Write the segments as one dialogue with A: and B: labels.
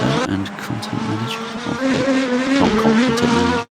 A: Editor and Content Manager. Okay. Not Content Manager.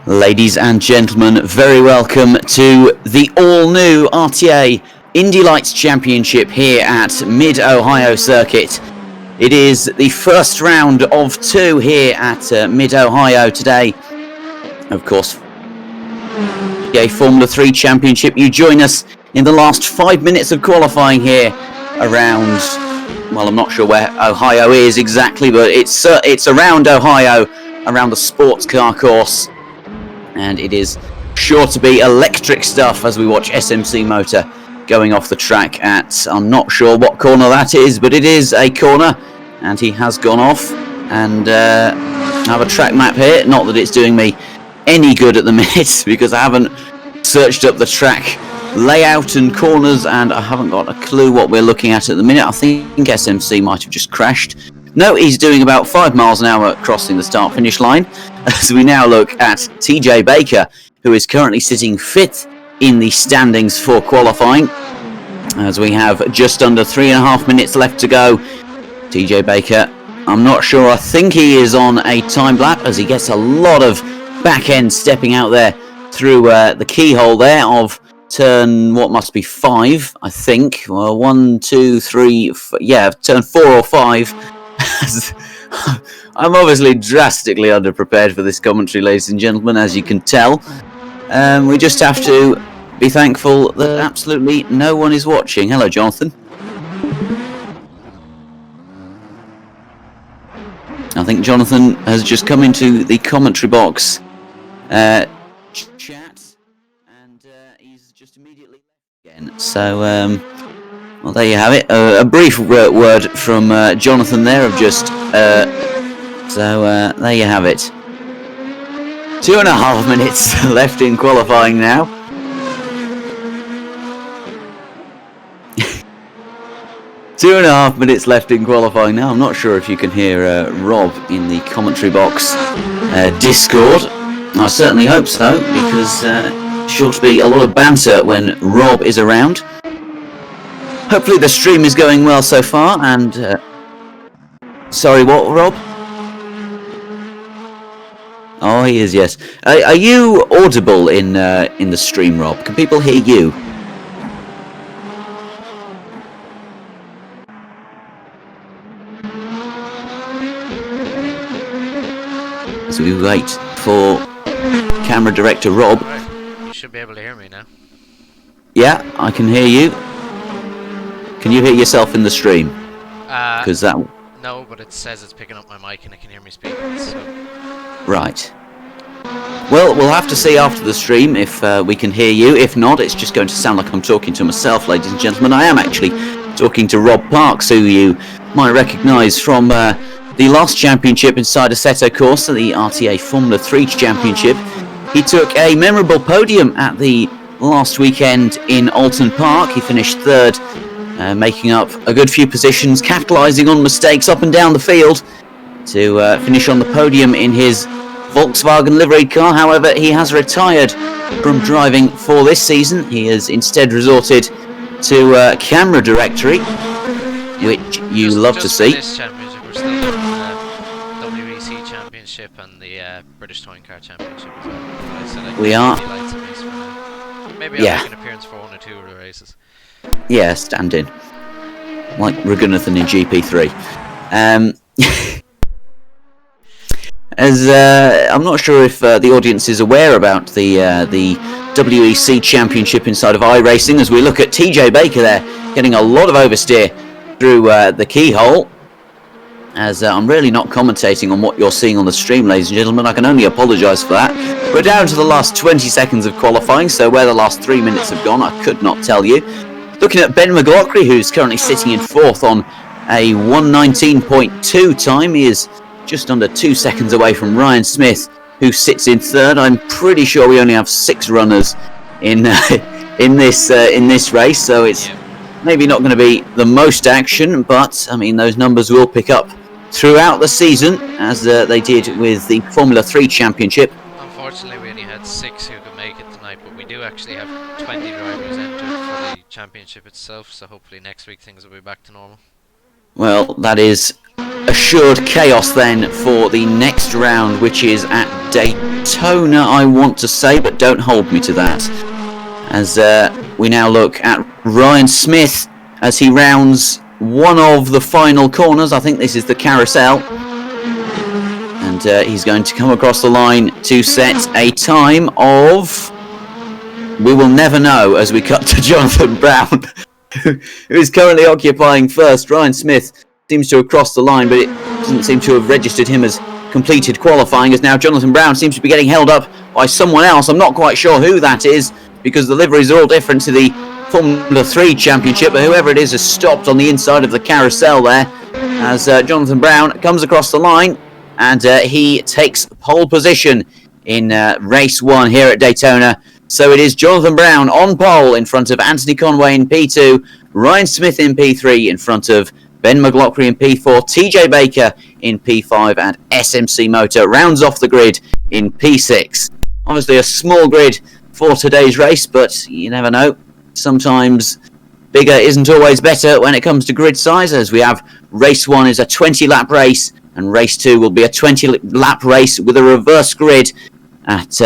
A: Ladies and gentlemen, very welcome to the all-new RTA Indy Lights Championship here at Mid-Ohio Circuit. It is the first round of 2 here at Mid-Ohio today. Of course, RTA Formula 3 Championship. You join us in the last 5 minutes of qualifying here around, well, I'm not sure where Ohio is exactly, but it's around Ohio, around the sports car course. And it is sure to be electric stuff as we watch SMC Motor going off the track at, I'm not sure what corner that is, but it is a corner, and he has gone off. And I have a track map here, not that it's doing me any good at the minute, because I haven't searched up the track layout and corners, and I haven't got a clue what we're looking at the minute. I think SMC might have just crashed. No, he's doing about 5 miles an hour crossing the start-finish line, as we now look at TJ Baker, who is currently sitting 5th in the standings for qualifying, as we have just under 3.5 minutes left to go. TJ Baker, I'm not sure, I think he is on a time lap, as he gets a lot of back-end stepping out there through the keyhole there of turn, what must be 5, I think. Well, 1, 2, 3, yeah, turn 4 or 5. I'm obviously drastically underprepared for this commentary, ladies and gentlemen, as you can tell. We just have to be thankful that absolutely no one is watching. Hello, Jonathan. I think Jonathan has just come into the commentary box chat, and he's just immediately again. So, well, there you have it. A brief word from Jonathan there of just... so, there you have it. 2.5 minutes left in qualifying now. Two and a half minutes left in qualifying now. I'm not sure if you can hear Rob in the commentary box Discord. I certainly hope so, because sure to be a lot of banter when Rob is around. Hopefully the stream is going well so far, and... sorry, what, Rob? Oh, he is, yes. Are you audible in the stream, Rob? Can people hear you? we wait for camera director Rob.
B: Right. You should be able to hear me now.
A: Yeah, I can hear you. Can you hear yourself in the stream?
B: No, but it says it's picking up my mic and it can hear me speaking. So.
A: Right. Well, we'll have to see after the stream if we can hear you. If not, it's just going to sound like I'm talking to myself, ladies and gentlemen. I am actually talking to Rob Parks, who you might recognise from the last championship inside Assetto Corsa, the RTA Formula 3 championship. He took a memorable podium at the last weekend in Alton Park. He finished third, making up a good few positions, capitalising on mistakes up and down the field to finish on the podium in his Volkswagen liveried car. However, he has retired from driving for this season. He has instead resorted to camera directory, which you love to see.
B: This championship, we're still doing the WEC championship and the British Touring Car Championship as well.
A: We are.
B: Maybe I'll make an appearance for one or two of the races.
A: Yeah, stand in. Like Ragunathan in GP3. As I'm not sure if the audience is aware about the WEC Championship inside of iRacing, as we look at TJ Baker there getting a lot of oversteer through the keyhole. As I'm really not commentating on what you're seeing on the stream, ladies and gentlemen, I can only apologise for that. We're down to the last 20 seconds of qualifying, so where the last 3 minutes have gone, I could not tell you. Looking at Ben McLaughlin, who's currently sitting in fourth on a 1:19.2 time. He is just under 2 seconds away from Ryan Smith, who sits in third. I'm pretty sure we only have 6 runners in this race, so it's maybe not going to be the most action, but I mean those numbers will pick up throughout the season, as they did with the Formula 3 Championship.
B: Unfortunately, we only had 6 who could make it tonight, but we do actually have 20 drivers entered for the championship itself, so hopefully next week things will be back to normal. Well,
A: that is assured chaos then for the next round, which is at Daytona, I want to say, but don't hold me to that. As we now look at Ryan Smith as he rounds one of the final corners. I think this is the carousel. And he's going to come across the line to set a time of... we will never know as we cut to Jonathan Brown, who is currently occupying first. Ryan Smith seems to have crossed the line, but it doesn't seem to have registered him as completed qualifying, as now Jonathan Brown seems to be getting held up by someone else. I'm not quite sure who that is, because the liveries are all different to the Formula 3 Championship, but whoever it is has stopped on the inside of the carousel there, as Jonathan Brown comes across the line, and he takes pole position in race 1 here at Daytona. So it is Jonathan Brown on pole in front of Anthony Conway in P2, Ryan Smith in P3 in front of Ben McLaughlin in P4, TJ Baker in P5, and SMC Motor rounds off the grid in P6. Obviously a small grid for today's race, but you never know. Sometimes bigger isn't always better when it comes to grid size, as we have race 1 is a 20-lap race, and race 2 will be a 20-lap race with a reverse grid at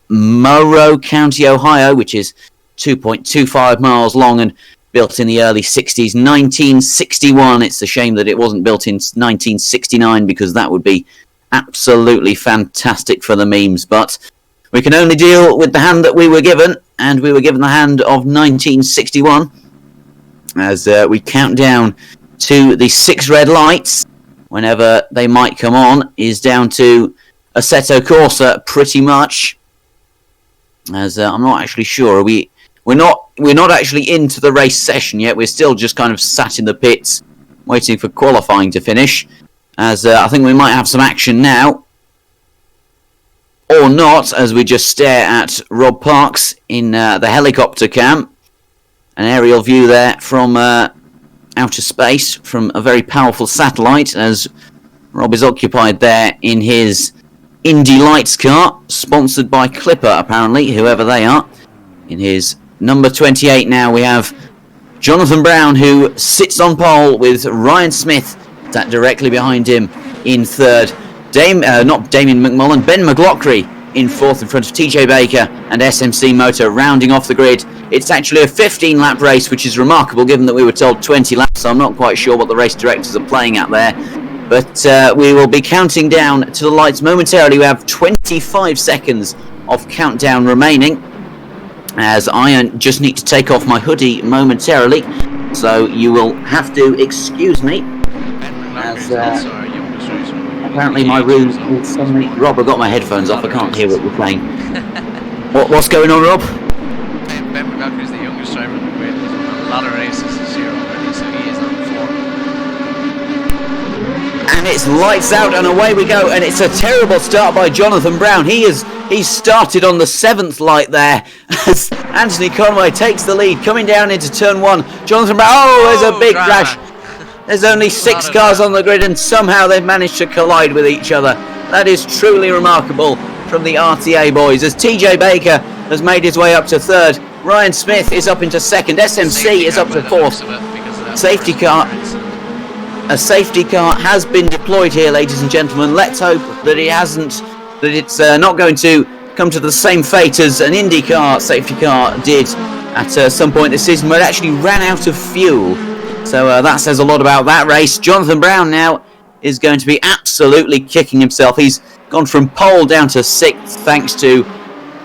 A: Monroe County, Ohio, which is 2.25 miles long and built in the early 60s, 1961. It's a shame that it wasn't built in 1969, because that would be absolutely fantastic for the memes. But we can only deal with the hand that we were given, and we were given the hand of 1961, as we count down to the 6 red lights. Whenever they might come on is down to Assetto Corsa, pretty much. As I'm not actually sure, we're not actually into the race session yet. We're still just kind of sat in the pits, waiting for qualifying to finish. As I think we might have some action now, or not, as we just stare at Rob Parks in the helicopter cam. An aerial view there from outer space, from a very powerful satellite, as Rob is occupied there in his Indy Lights car, sponsored by Clipper, apparently, whoever they are. In his number 28 now, we have Jonathan Brown, who sits on pole with Ryan Smith sat directly behind him in third. Not Damien McMullen, Ben McLaughlin in fourth in front of TJ Baker and SMC Motor rounding off the grid. It's actually a 15-lap race, which is remarkable given that we were told 20 laps, so I'm not quite sure what the race directors are playing at there. But we will be counting down to the lights momentarily. We have 25 seconds of countdown remaining, as I just need to take off my hoodie momentarily. So you will have to excuse me, as apparently my room will suddenly... Rob, I've got my headphones off, I can't hear what you're playing. What's going on, Rob?
B: Ben McLaughlin is the youngest driver in the grid. He's won a lot of races this year already, so he is on form.
A: And it's lights out and away we go, and it's a terrible start by Jonathan Brown. He's started on the 7th light there as Anthony Conway takes the lead coming down into turn 1. Jonathan Brown, there's a big crash. There's only 6 cars on the grid and somehow they've managed to collide with each other. That is truly remarkable from the RTA boys, as TJ Baker has made his way up to 3rd. Ryan Smith is up into 2nd. SMC is up to 4th. Safety car. A safety car has been deployed here, ladies and gentlemen. Let's hope that it's not going to come to the same fate as an Indy car safety car did at some point this season, where it actually ran out of fuel. So that says a lot about that race. Jonathan Brown now is going to be absolutely kicking himself. He's gone from pole down to 6th thanks to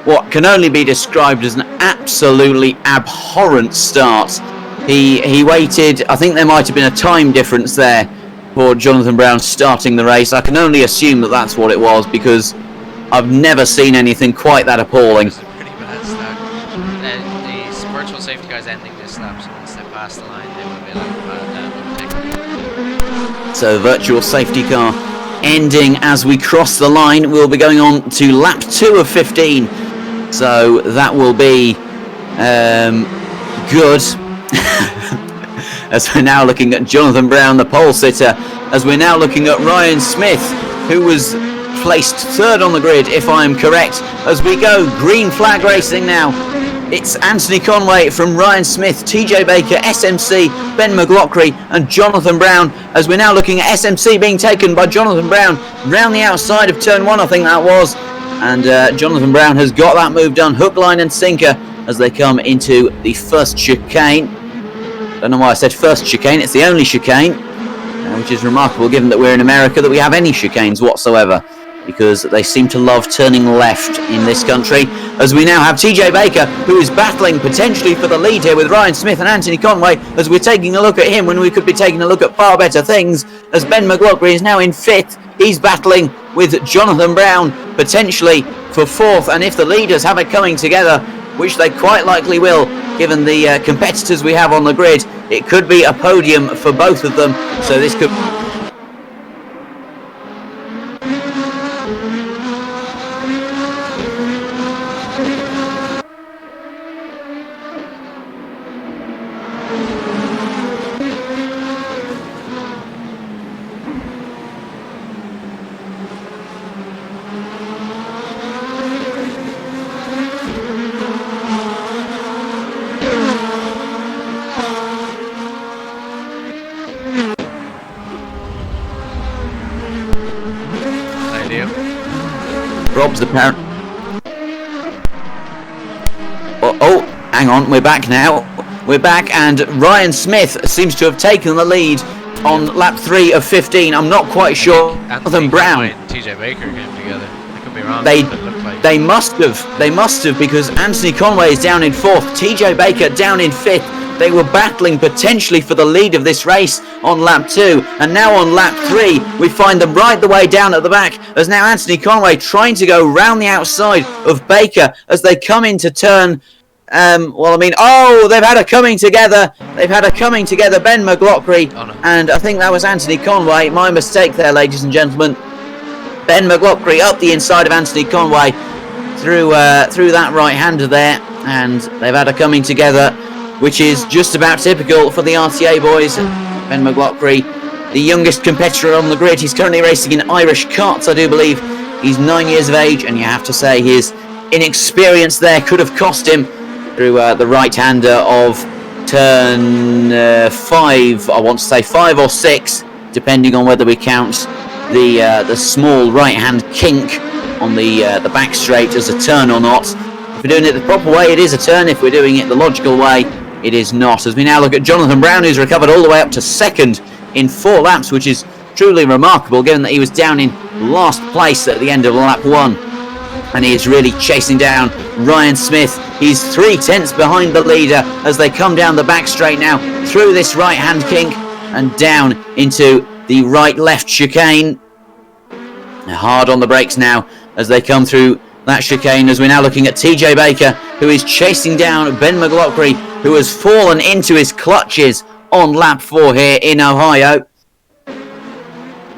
A: what can only be described as an absolutely abhorrent start. He waited, I think there might have been a time difference there for Jonathan Brown starting the race. I can only assume that that's what it was, because I've never seen anything quite that appalling.
B: It's a pretty bad start. The virtual safety car is ending this lap, so once they pass the line, they will be like
A: So virtual safety car ending as we cross the line. We'll be going on to lap 2 of 15. So that will be good. As we're now looking at Jonathan Brown, the pole sitter, as we're now looking at Ryan Smith, who was placed 3rd on the grid, if I am correct, as we go green flag racing now. It's Anthony Conway from Ryan Smith, TJ Baker, SMC, Ben McLaughlin and Jonathan Brown, as we're now looking at SMC being taken by Jonathan Brown round the outside of turn 1, I think that was, and Jonathan Brown has got that move done, hook, line and sinker, as they come into the first chicane. Don't know why I said first chicane, it's the only chicane, which is remarkable given that we're in America, that we have any chicanes whatsoever, because they seem to love turning left in this country. As we now have TJ Baker, who is battling potentially for the lead here with Ryan Smith and Anthony Conway, as we're taking a look at him when we could be taking a look at far better things, as Ben McLaughlin is now in 5th. He's battling with Jonathan Brown potentially for 4th, and if the leaders have it coming together, which they quite likely will, given the competitors we have on the grid, it could be a podium for both of them. So this could... Rob's apparent. Oh, hang on, we're back now. We're back, and Ryan Smith seems to have taken the lead on lap 3 of 15. I'm not quite sure. Jonathan Brown
B: and TJ Baker came together. I could be wrong.
A: They must have, because Anthony Conway is down in 4th, TJ Baker down in 5th. They were battling potentially for the lead of this race on lap 2, and now on lap 3 we find them right the way down at the back, as now Anthony Conway trying to go round the outside of Baker as they come into turn they've had a coming together. Ben McLaughlin, and I think that was Anthony Conway. My mistake there, ladies and gentlemen. Ben McLaughlin up the inside of Anthony Conway through that right-hander there, and they've had a coming together, which is just about typical for the RTA boys. Ben McLaughlin, the youngest competitor on the grid. He's currently racing in Irish karts, I do believe. He's 9 years of age, and you have to say his inexperience there could have cost him through the right-hander of turn 5, I want to say 5 or 6, depending on whether we count the small right-hand kink on the back straight as a turn or not. If we're doing it the proper way, it is a turn. If we're doing it the logical way, it is not. As we now look at Jonathan Brown, who's recovered all the way up to 2nd in 4 laps, which is truly remarkable given that he was down in last place at the end of lap 1. And he is really chasing down Ryan Smith. He's 3/10 behind the leader as they come down the back straight now through this right-hand kink and down into the right-left chicane. Hard on the brakes now as they come through that chicane, as we're now looking at TJ Baker, who is chasing down Ben McLaughlin, who has fallen into his clutches on lap 4 here in Ohio.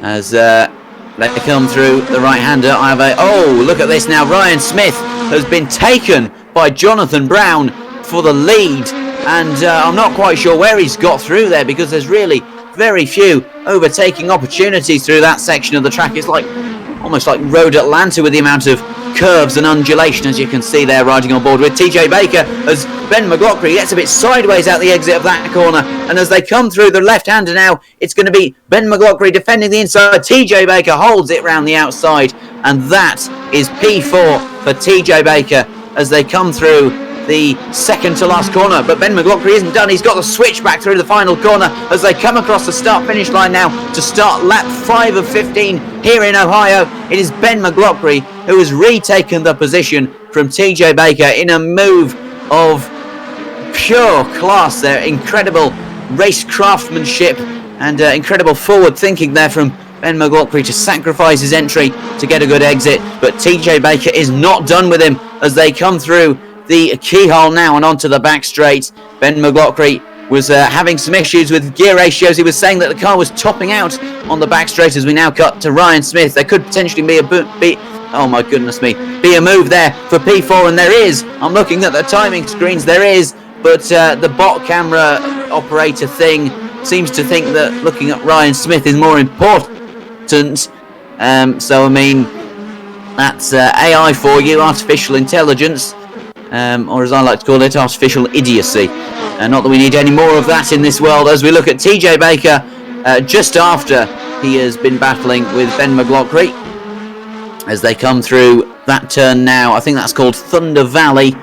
A: As they come through the right-hander, oh, look at this now. Ryan Smith has been taken by Jonathan Brown for the lead, and I'm not quite sure where he's got through there, because there's really very few overtaking opportunities through that section of the track. It's like almost like Road Atlanta with the amount of curves and undulation, as you can see there, riding on board with TJ Baker as Ben McLaughlin gets a bit sideways out the exit of that corner, and as they come through the left-hander now, it's going to be Ben McLaughlin defending the inside. TJ Baker holds it round the outside, and that is P4 for TJ Baker as they come through the second to last corner. But Ben McLaughlin isn't done. He's got the switch back through the final corner as they come across the start-finish line now to start lap 5 of 15 here in Ohio. It is Ben McLaughlin who has retaken the position from TJ Baker in a move of pure class there. Incredible race craftsmanship and incredible forward thinking there from Ben McLaughlin to sacrifice his entry to get a good exit. But TJ Baker is not done with him as they come through the keyhole now and onto the back straight. Ben McLaughlin was having some issues with gear ratios. He was saying that the car was topping out on the back straight. As we now cut to Ryan Smith, there could potentially be a move there for P4, and there is. I'm looking at the timing screens, there is, but the bot camera operator thing seems to think that looking at Ryan Smith is more important. So I mean, that's AI for you, artificial intelligence. Or as I like to call it, artificial idiocy. Not that we need any more of that in this world, as we look at TJ Baker just after he has been battling with Ben McLaughlin as they come through that turn now. I think that's called Thunder Valley,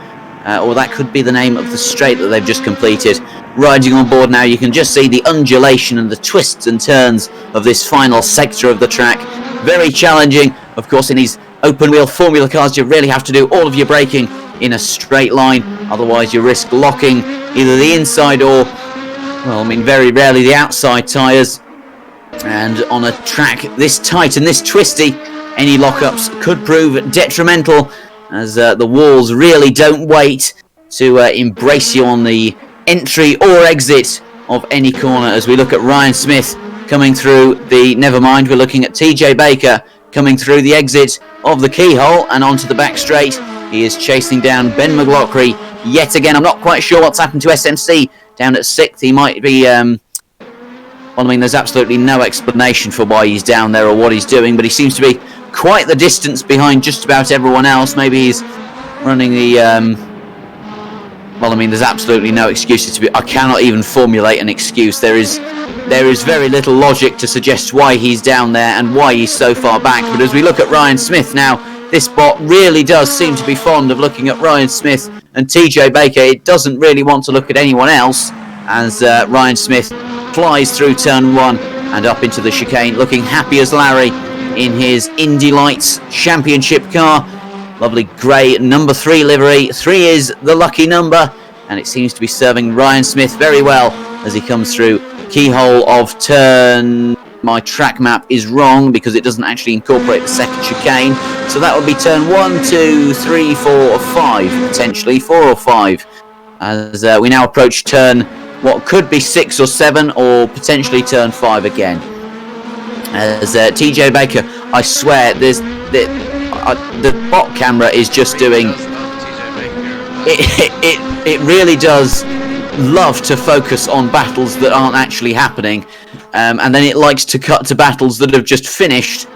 A: or that could be the name of the straight that they've just completed. Riding on board now, you can just see the undulation and the twists and turns of this final sector of the track. Very challenging. Of course, in these open wheel formula cars, you really have to do all of your braking in a straight line, otherwise you risk locking either the inside or, well, I mean, very rarely the outside tyres. And on a track this tight and this twisty, any lockups could prove detrimental, as the walls really don't wait to embrace you on the entry or exit of any corner. As we look at Ryan Smith coming through the, never mind, we're looking at TJ Baker coming through the exit of the keyhole and onto the back straight. He is chasing down Ben McLaughlin yet again. I'm not quite sure what's happened to SMC down at 6th. He might be, well, I mean, there's absolutely no explanation for why he's down there or what he's doing, but he seems to be quite the distance behind just about everyone else. Maybe he's running the, well, I mean, there's absolutely no excuses to be. I cannot even formulate an excuse. There is very little logic to suggest why he's down there and why he's so far back. But as we look at Ryan Smith now, this bot really does seem to be fond of looking at Ryan Smith and TJ Baker. It doesn't really want to look at anyone else, as Ryan Smith flies through turn 1 and up into the chicane, looking happy as Larry in his Indy Lights Championship car. Lovely grey number 3 livery. 3 is the lucky number, and it seems to be serving Ryan Smith very well as he comes through keyhole of turn... My track map is wrong because it doesn't actually incorporate the second chicane. So that would be turn 1, 2, 3, 4 or 5, potentially 4 or 5. As we now approach turn what could be 6 or 7 or potentially turn 5 again. As TJ Baker, I swear, the bot camera is just doing... It really does love to focus on battles that aren't actually happening, and then it likes to cut to battles that have just finished.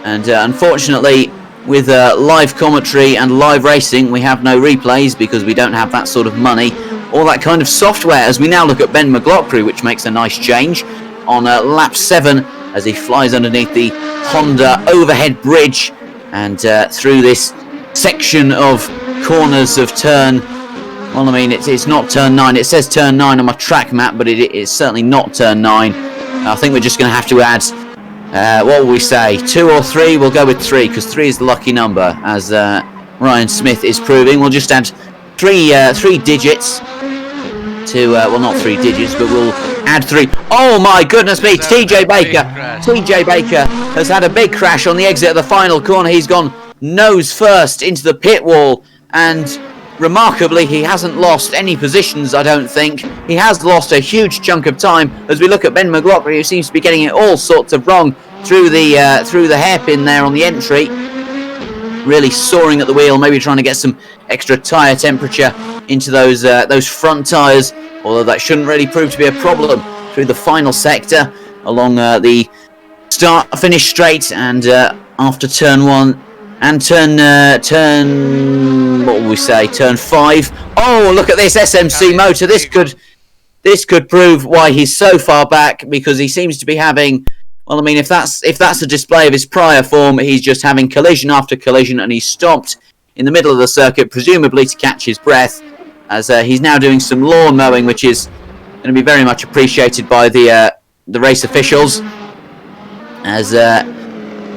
A: And unfortunately, with live commentary and live racing, we have no replays because we don't have that sort of money or that kind of software. As we now look at Ben McLaughlin, which makes a nice change on lap 7 as he flies underneath the Honda overhead bridge and through this section of corners of turn... Well, I mean, it's not turn 9. It says turn 9 on my track map, but it is certainly not turn 9. I think we're just going to have to add What will we say? 2 or 3? We'll go with 3 because 3 is the lucky number, as Ryan Smith is proving. We'll just add three digits to well, not 3 digits, but we'll add 3. Oh my goodness me! TJ Baker has had a big crash on the exit of the final corner. He's gone nose first into the pit wall, and remarkably, he hasn't lost any positions, I don't think. He has lost a huge chunk of time as we look at Ben McLaughlin, who seems to be getting it all sorts of wrong through the hairpin there on the entry. Really soaring at the wheel, maybe trying to get some extra tyre temperature into those front tyres, although that shouldn't really prove to be a problem through the final sector along the start-finish straight, and after turn 1 and turn what will we say? Turn 5. Oh, look at this SMC motor. This could prove why he's so far back, because he seems to be having. Well, I mean, if that's a display of his prior form, he's just having collision after collision, and he's stopped in the middle of the circuit, presumably to catch his breath, as he's now doing some lawn mowing, which is going to be very much appreciated by the race officials, as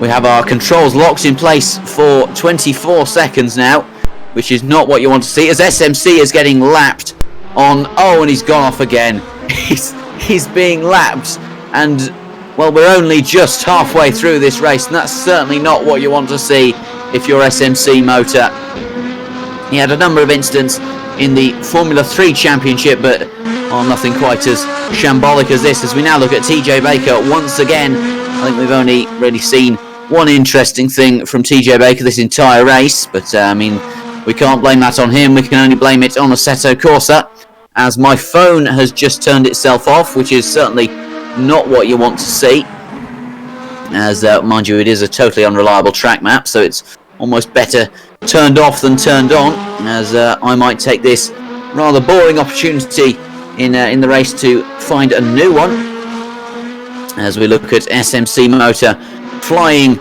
A: we have our controls locked in place for 24 seconds now, which is not what you want to see, as SMC is getting lapped on. Oh, and he's gone off again. He's being lapped, and well, we're only just halfway through this race, and that's certainly not what you want to see if you're SMC motor. He had a number of incidents in the Formula 3 Championship, but nothing quite as shambolic as this, as we now look at TJ Baker once again. I think we've only really seen one interesting thing from TJ Baker this entire race, but I mean, we can't blame that on him. We can only blame it on Assetto Corsa, as my phone has just turned itself off, which is certainly not what you want to see, as mind you, it is a totally unreliable track map, so it's almost better turned off than turned on, as I might take this rather boring opportunity in the race to find a new one, as we look at SMC motor flying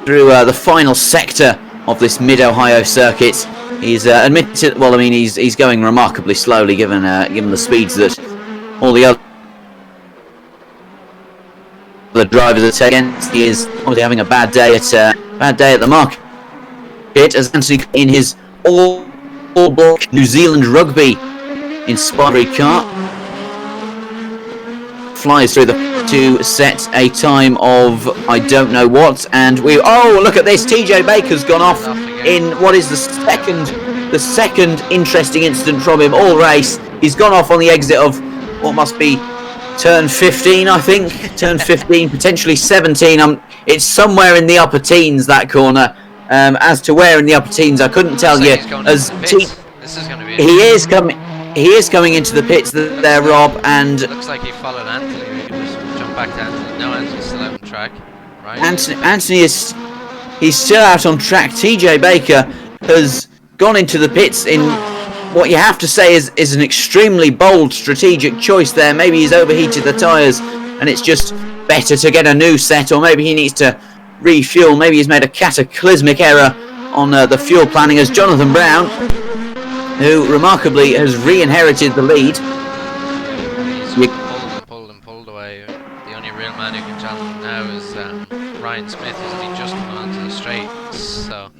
A: through the final sector of this mid-Ohio circuit. He's admitted, well, I mean, he's going remarkably slowly given the speeds that all the other drivers are taking. He is obviously having a bad day at the market, as Anthony in his all black New Zealand rugby inspired car flies through to set a time of I don't know what, and look at this, TJ Baker's gone off in what is the second interesting incident from him all race. He's gone off on the exit of what must be turn 15, I think. Turn 15, potentially 17. It's somewhere in the upper teens, that corner. As to where in the upper teens, I couldn't tell you.
B: As this is going to be.
A: He is coming into the pits there, Rob, and
B: it looks like he followed Anthony. We can just jump back to Anthony. No, Anthony's still out on track. Right.
A: Anthony he's still out on track. TJ Baker has gone into the pits in what you have to say is an extremely bold strategic choice there. Maybe he's overheated the tyres and it's just better to get a new set, or maybe he needs to refuel. Maybe he's made a cataclysmic error on the fuel planning, as Jonathan Brown, who remarkably has re-inherited the lead.
B: He's pulled away. The only real man who can challenge him now is Ryan Smith, who's only just come onto the straight. So,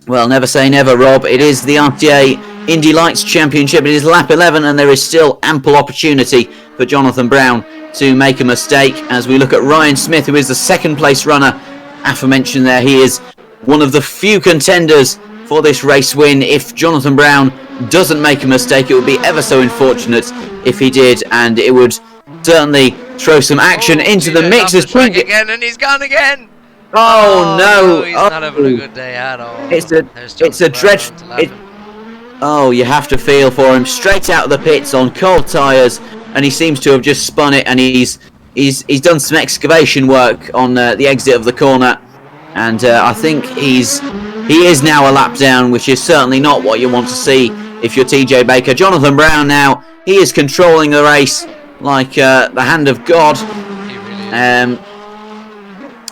A: well, never say never, Rob. It is the RTA Indy Lights Championship. It is lap 11, and there is still ample opportunity for Jonathan Brown to make a mistake. As we look at Ryan Smith, who is the second place runner, aforementioned there, he is one of the few contenders for this race win. If Jonathan Brown doesn't make a mistake, it would be ever so unfortunate if he did, and it would certainly throw some action into the mix.
B: Again, and he's gone again.
A: Oh no!
B: He's not having a good day at all.
A: It's a dreadful. Oh, you have to feel for him. Straight out of the pits on cold tyres, and he seems to have just spun it. And he's done some excavation work on the exit of the corner, and I think he is now a lap down, which is certainly not what you want to see if you're TJ Baker. Jonathan Brown now, he is controlling the race like the hand of God.
B: He really is.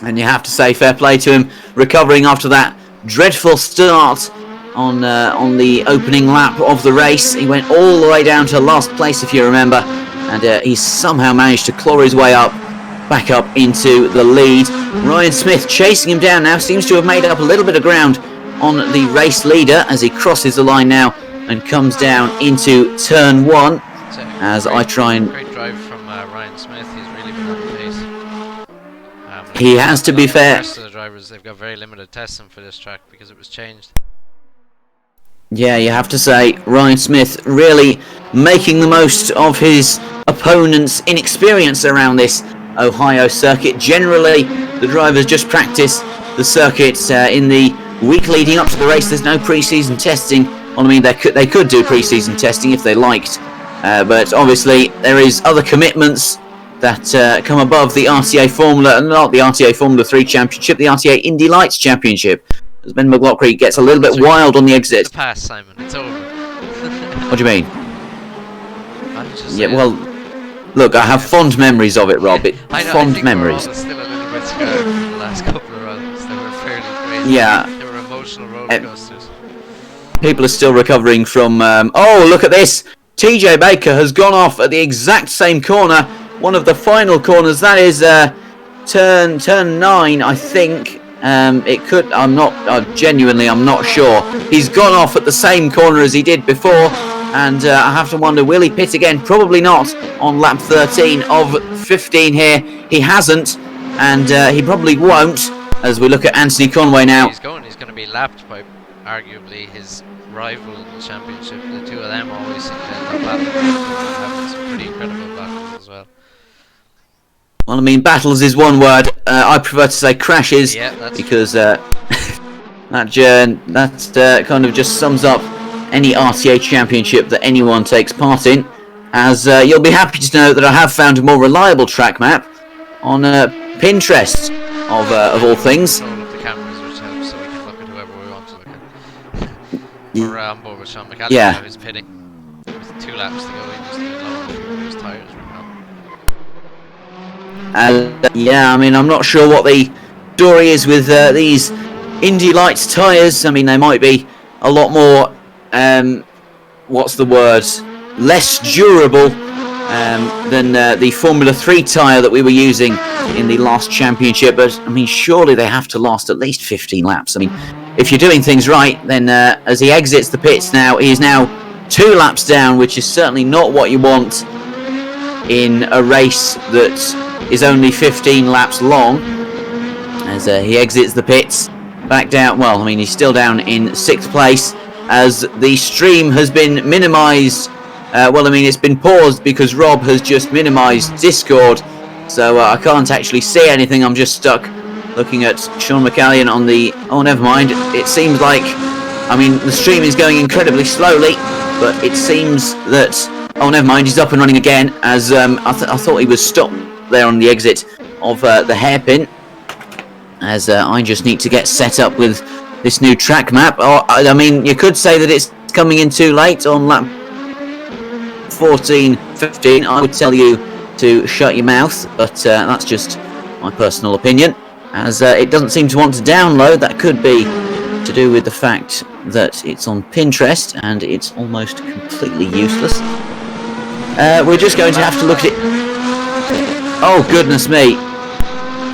A: And you have to say fair play to him, recovering after that dreadful start on the opening lap of the race. He went all the way down to last place, if you remember, and he's somehow managed to claw his way up back up into the lead. Ryan Smith chasing him down now, seems to have made up a little bit of ground on the race leader as he crosses the line now and comes down into turn 1 as I try and...
B: Great drive from Ryan Smith, he's really been on the pace.
A: He has, to be fair.
B: The rest of the drivers, they've got very limited testing for this track because it was changed.
A: Yeah, you have to say, Ryan Smith really making the most of his opponent's inexperience around this Ohio circuit. Generally, the drivers just practice the circuit in the week leading up to the race. There's no pre-season testing. Well, I mean, they could do pre-season testing if they liked, but obviously there is other commitments that come above the RTA Formula, not the RTA Formula 3 Championship, the RTA Indy Lights Championship. As Ben McLaughlin gets a little bit wild on the exit.
B: Pass, Simon. It's over.
A: What do you mean?
B: Yeah,
A: well, look, I have fond memories of it, Rob. Fond memories.
B: We're still a little bit scared from the last couple of runs. They were fairly crazy.
A: Yeah.
B: They were emotional roller coasters.
A: People are still recovering from... oh, look at this! TJ Baker has gone off at the exact same corner. One of the final corners. That is turn 9, I think. It could... I'm not sure. He's gone off at the same corner as he did before, and I have to wonder, will he pit again? Probably not on lap 13 of 15 here. He hasn't, and he probably won't, as we look at Anthony Conway now.
B: He's going to be lapped by arguably his rival in the championship. The two of them always seem to end up battling, having some pretty incredible battles as well.
A: Well, I mean, battles is one word. I prefer to say crashes, because that kind of just sums up any RTA championship that anyone takes part in. As you'll be happy to know that I have found a more reliable track map on Pinterest, of all things.
B: Control of the cameras, which helps, so we can look at whoever we want to look at. We're on board with Sean McAllister, who's pitting with 2 laps to go. He just did low his tyres right now.
A: Yeah, I mean, I'm not sure what the story is with these Indy Lights tyres. I mean, they might be a lot more, what's the word, less durable than the Formula 3 tyre that we were using in the last championship. But, I mean, surely they have to last at least 15 laps. I mean, if you're doing things right, then as he exits the pits now, he is now 2 laps down, which is certainly not what you want in a race that is only 15 laps long. As he exits the pits, back down. Well, I mean, he's still down in 6th place as the stream has been minimised. Well, I mean, it's been paused because Rob has just minimised Discord, so I can't actually see anything. I'm just stuck looking at Sean McAllister on the... Oh, never mind. It seems like... I mean, the stream is going incredibly slowly, but it seems that... Oh, never mind. He's up and running again, as I thought he was stopped there on the exit of the hairpin, as I just need to get set up with this new track map. I mean, you could say that it's coming in too late on lap 14, 15. I would tell you to shut your mouth, but that's just my personal opinion, as it doesn't seem to want to download. That could be to do with the fact that it's on Pinterest and it's almost completely useless. We're just going to have to look at it. Oh, goodness me.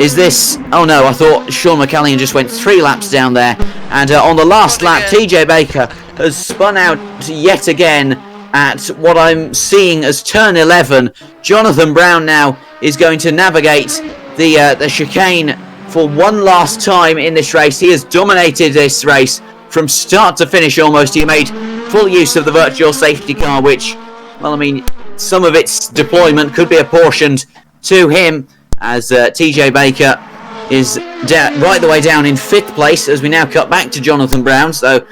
A: Is this... Oh, no, I thought Sean McAllister just went 3 laps down there. And on the last lap, TJ Baker has spun out yet again at what I'm seeing as turn 11. Jonathan Brown now is going to navigate the chicane for one last time in this race. He has dominated this race from start to finish almost. He made full use of the virtual safety car, which, well, I mean, some of its deployment could be apportioned to him, as TJ Baker is right the way down in 5th place, as we now cut back to Jonathan Brown. So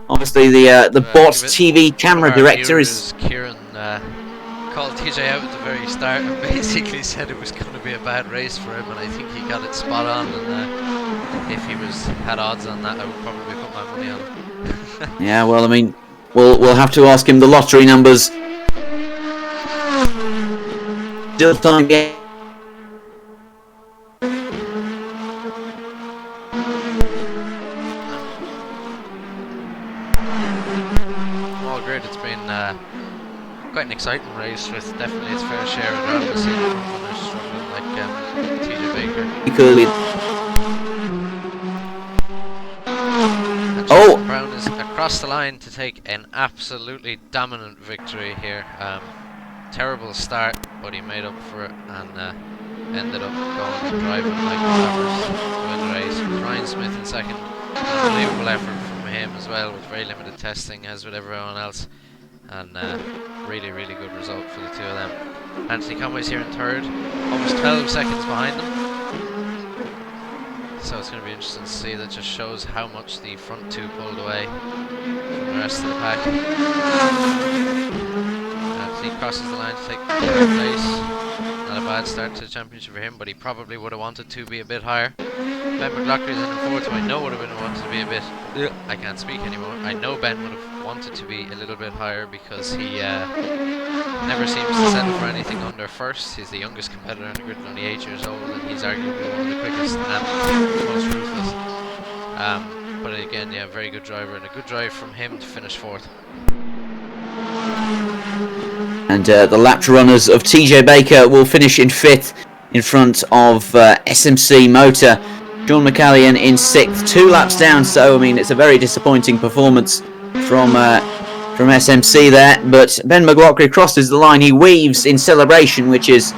A: obviously the bot TV camera director is...
B: Kieran called TJ out at the very start and basically said it was going to be a bad race for him, and I think he got it spot on, and if he had odds on that, I would probably put my money on him.
A: Yeah, well, I mean, we'll have to ask him the lottery numbers. Still time game.
B: All great. It's been quite an exciting race with definitely its fair share of drama. Seeing runners struggling like TJ Baker.
A: Because
B: And Jonathan Brown is across the line to take an absolutely dominant victory here. Terrible start, but he made up for it and ended up going and driving like clavers to win the race. Ryan Smith in second. An unbelievable effort from him as well, with very limited testing, as with everyone else. And really, really good result for the two of them. Anthony Conway's here in third, almost 12 seconds behind them. So it's going to be interesting to see. That just shows how much the front two pulled away from the rest of the pack. Anthony crosses the line to take third place. Not a bad start to the championship for him, but he probably would have wanted to be a bit higher. Ben McLaughlin is in fourth, who I know would have wanted to be a bit... I can't speak anymore. I know Ben would have wanted to be a little bit higher because he never seems to settle for anything under first. He's the youngest competitor on the grid, only 8 years old, and he's arguably one of the quickest and most ruthless. But again, yeah, very good driver, and a good drive from him to finish fourth.
A: And the lapped runners of TJ Baker will finish in fifth in front of SMC Motor. Sean McCallion in sixth, 2 laps down. So I mean, it's a very disappointing performance from SMC there. But Ben McLaughlin crosses the line. He weaves in celebration, which is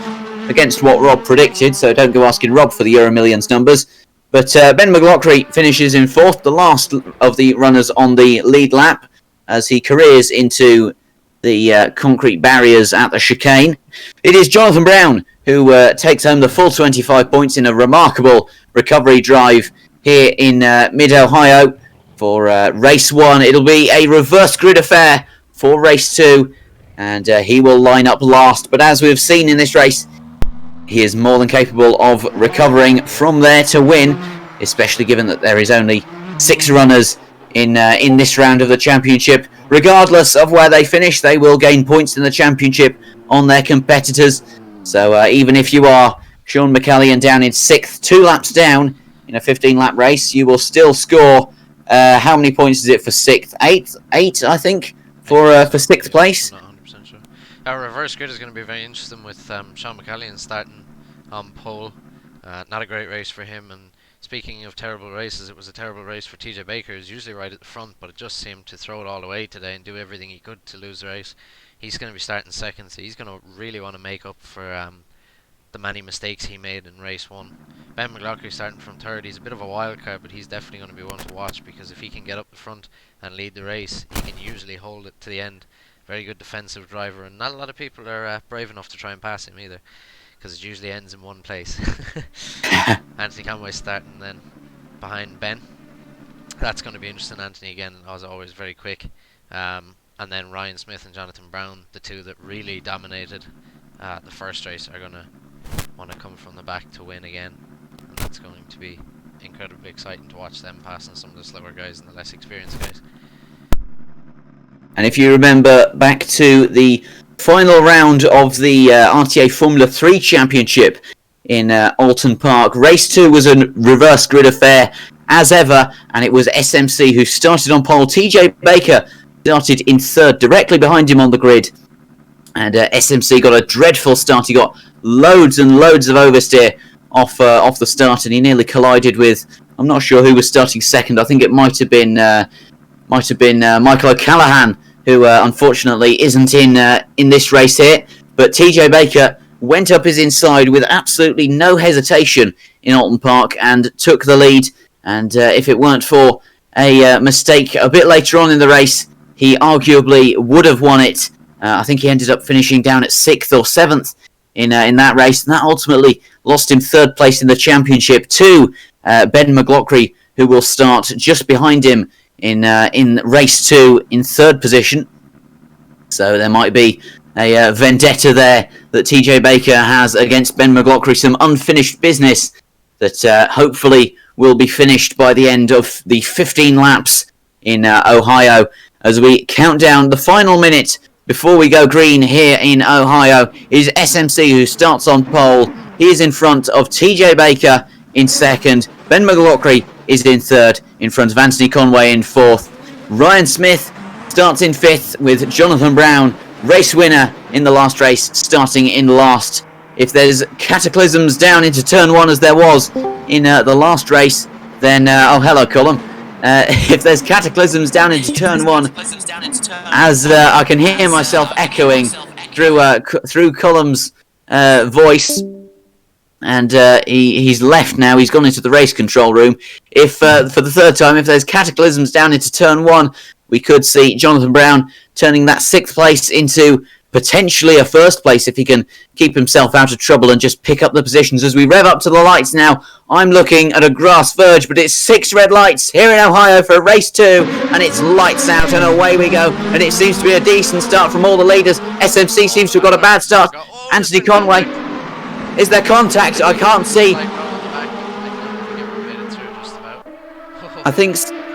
A: against what Rob predicted. So don't go asking Rob for the Euro Millions numbers. But Ben McLaughlin finishes in fourth, the last of the runners on the lead lap, as he careers into the concrete barriers at the chicane. It is Jonathan Brown who takes home the full 25 points in a remarkable recovery drive here in mid-Ohio for race 1. It'll be a reverse grid affair for race 2, and he will line up last. But as we've seen in this race, he is more than capable of recovering from there to win, especially given that there is only 6 runners in this round of the championship. Regardless of where they finish, they will gain points in the championship on their competitors. So even if you are Sean McCallion down in 6th, 2 laps down in a 15-lap race, you will still score, how many points is it for 6th? 8, I think, for 6th place.
B: I'm not 100% sure. Our reverse grid is going to be very interesting with Sean McCallion starting on pole. Not a great race for him, and speaking of terrible races, it was a terrible race for TJ Baker, who's usually right at the front, but it just seemed to throw it all away today and do everything he could to lose the race. He's going to be starting second, so he's going to really want to make up for the many mistakes he made in race 1. Ben McLaughlin starting from third. He's a bit of a wild card, but he's definitely going to be one to watch, because if he can get up the front and lead the race, he can usually hold it to the end. Very good defensive driver, and not a lot of people are brave enough to try and pass him either, because it usually ends in one place. Anthony Conway starting then behind Ben. That's going to be interesting. Anthony again, as always, very quick. And then Ryan Smith and Jonathan Brown, the two that really dominated the first race, are going to want to come from the back to win again. And that's going to be incredibly exciting to watch them passing some of the slower guys and the less experienced guys.
A: And if you remember back to the final round of the RTA Formula 3 Championship in Alton Park, race 2 was a reverse grid affair as ever, and it was SMC who started on pole. TJ Baker started in third, directly behind him on the grid, and SMC got a dreadful start. He got loads and loads of oversteer off the start, and he nearly collided with, I'm not sure who was starting second. I think it might have been Michael O'Callaghan, who unfortunately isn't in this race here. But TJ Baker went up his inside with absolutely no hesitation in Alton Park and took the lead. And if it weren't for a mistake a bit later on in the race, he arguably would have won it. I think he ended up finishing down at 6th or 7th in that race, and that ultimately lost him third place in the championship to Ben McLaughlin, who will start just behind him in race 2 in third position. So there might be a vendetta there that TJ Baker has against Ben McLaughlin, some unfinished business that hopefully will be finished by the end of the 15 laps in Ohio, as we count down the final minute before we go green here in Ohio. Is SMC, who starts on pole. He is in front of TJ Baker in second. Ben McLaughlin is in third, in front of Anthony Conway in fourth. Ryan Smith starts in fifth, with Jonathan Brown race winner in the last race, starting in last. If there's cataclysms down into turn 1 as there was in the last race, then oh hello Colum. If there's cataclysms down into turn 1, as I can hear myself echoing through Colum's voice, and he's left now. He's gone into the race control room. If for the third time, if there's cataclysms down into turn 1, we could see Jonathan Brown turning that 6th place into potentially a 1st place if he can keep himself out of trouble and just pick up the positions. As we rev up to the lights now, I'm looking at a grass verge, but it's 6 red lights here in Ohio for race 2, and it's lights out and away we go. And it seems to be a decent start from all the leaders. SMC seems to have got a bad start. Anthony Conway, is there contact? I can't see. I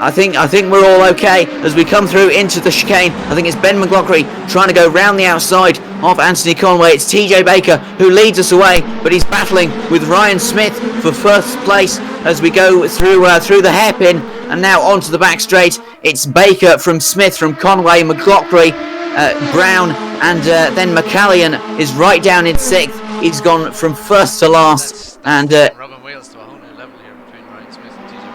A: think we're all okay as we come through into the chicane. I think it's Ben McLaughlin trying to go round the outside of Anthony Conway. It's TJ Baker who leads us away, but he's battling with Ryan Smith for 1st place as we go through the hairpin and now onto the back straight. It's Baker from Smith, from Conway, McLaughlin, Brown, and then McCallion is right down in 6th. He's gone from 1st to last, and
B: Robin Wales to a whole new level here between Ryan Smith and TJ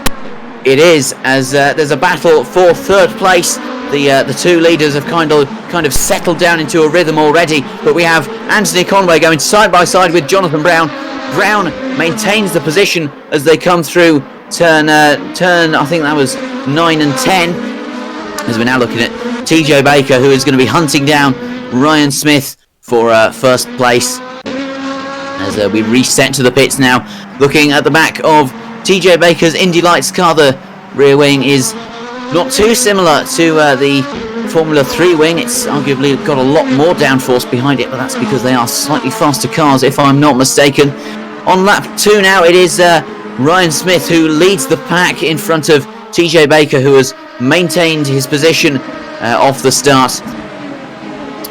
B: Baker.
A: it is, as there's a battle for 3rd place. The two leaders have kind of settled down into a rhythm already, but we have Anthony Conway going side by side with Jonathan Brown. Brown maintains the position as they come through turn I think that was 9 and 10, as we're now looking at TJ Baker, who is going to be hunting down Ryan Smith for 1st place. As we reset to the pits now, looking at the back of TJ Baker's Indy Lights car, the rear wing is not too similar to the Formula 3 wing. It's arguably got a lot more downforce behind it, but that's because they are slightly faster cars, if I'm not mistaken. On lap 2 now, it is Ryan Smith who leads the pack in front of TJ Baker, who has maintained his position off the start.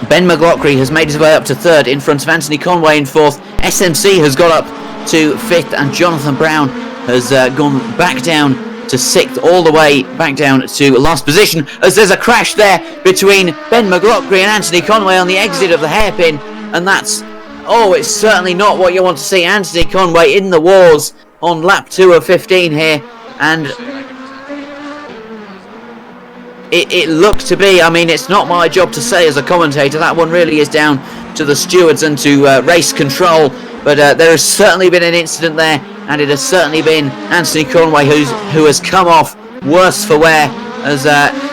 A: Ben McLaughlin has made his way up to 3rd in front of Anthony Conway in 4th. SMC has got up to 5th, and Jonathan Brown has gone back down to 6th, all the way back down to last position, as there's a crash there between Ben McLaughlin and Anthony Conway on the exit of the hairpin, and that's, it's certainly not what you want to see. Anthony Conway in the wars on lap 2 of 15 here, and it looked to be, I mean, it's not my job to say as a commentator, that one really is down to the stewards and to race control, but there has certainly been an incident there, and it has certainly been Anthony Conway who has come off worse for wear, as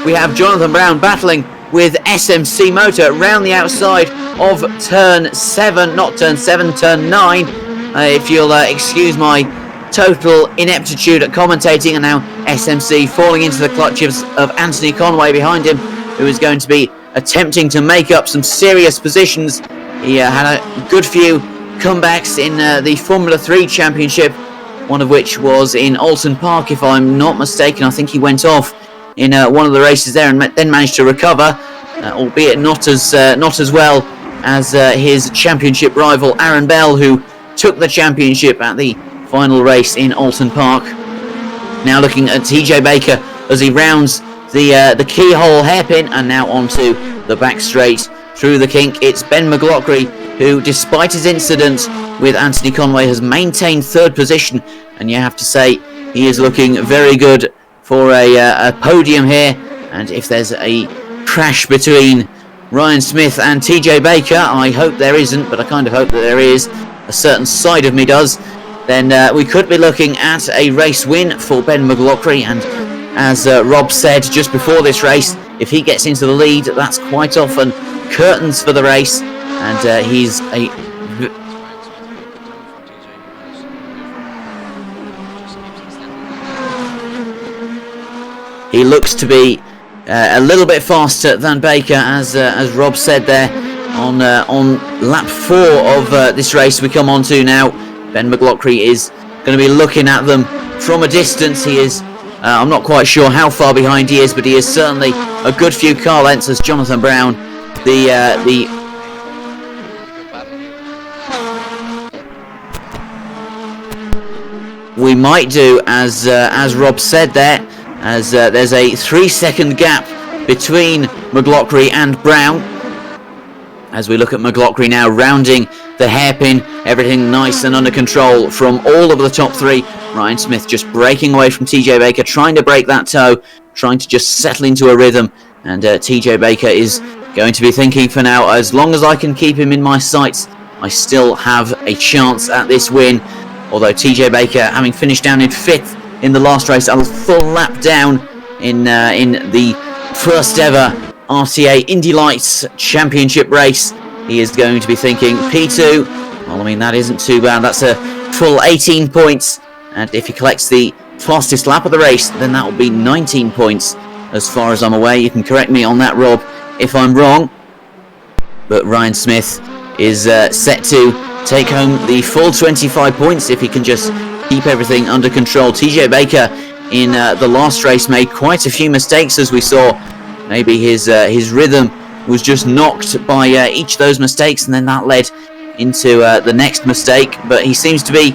A: we have Jonathan Brown battling with SMC Motor round the outside of turn 7, not turn 7, turn 9, if you'll excuse my total ineptitude at commentating. And now SMC falling into the clutches of Anthony Conway behind him, who is going to be attempting to make up some serious positions. He had a good few comebacks in the Formula 3 Championship, one of which was in Alton Park, if I'm not mistaken. I think he went off in one of the races there and then managed to recover, albeit not as well as his championship rival Aaron Bell, who took the championship at the final race in Alton Park. Now looking at TJ Baker as he rounds the keyhole hairpin and now onto the back straight through the kink. It's Ben McLaughlin who, despite his incident with Anthony Conway, has maintained 3rd position, and you have to say he is looking very good for a podium here. And if there's a crash between Ryan Smith and TJ Baker, I hope there isn't, but I kind of hope that there is, a certain side of me does, then we could be looking at a race win for Ben McLaughlin. And as Rob said just before this race, if he gets into the lead, that's quite often curtains for the race, and he's a... He looks to be a little bit faster than Baker, as Rob said there. On lap 4 of this race we come on to now, Ben McLaughlin is going to be looking at them from a distance. He is, I'm not quite sure how far behind he is, but he is certainly a good few car lengths as Jonathan Brown. We might do as Rob said there, as there's a 3-second gap between McLaughlin and Brown. As we look at McLaughlin now rounding the hairpin, everything nice and under control from all of the top three. Ryan Smith just breaking away from TJ Baker, trying to break that toe, trying to just settle into a rhythm. And TJ Baker is going to be thinking for now, as long as I can keep him in my sights, I still have a chance at this win. Although TJ Baker, having finished down in 5th in the last race, a full lap down in the first ever RTA Indy Lights Championship race, he is going to be thinking P2. Well, I mean, that isn't too bad. That's a full 18 points. And if he collects the fastest lap of the race, then that will be 19 points as far as I'm aware. You can correct me on that, Rob, if I'm wrong. But Ryan Smith is set to take home the full 25 points if he can just keep everything under control. TJ Baker in the last race made quite a few mistakes, as we saw. Maybe his rhythm was just knocked by each of those mistakes, and then that led into the next mistake. But he seems to be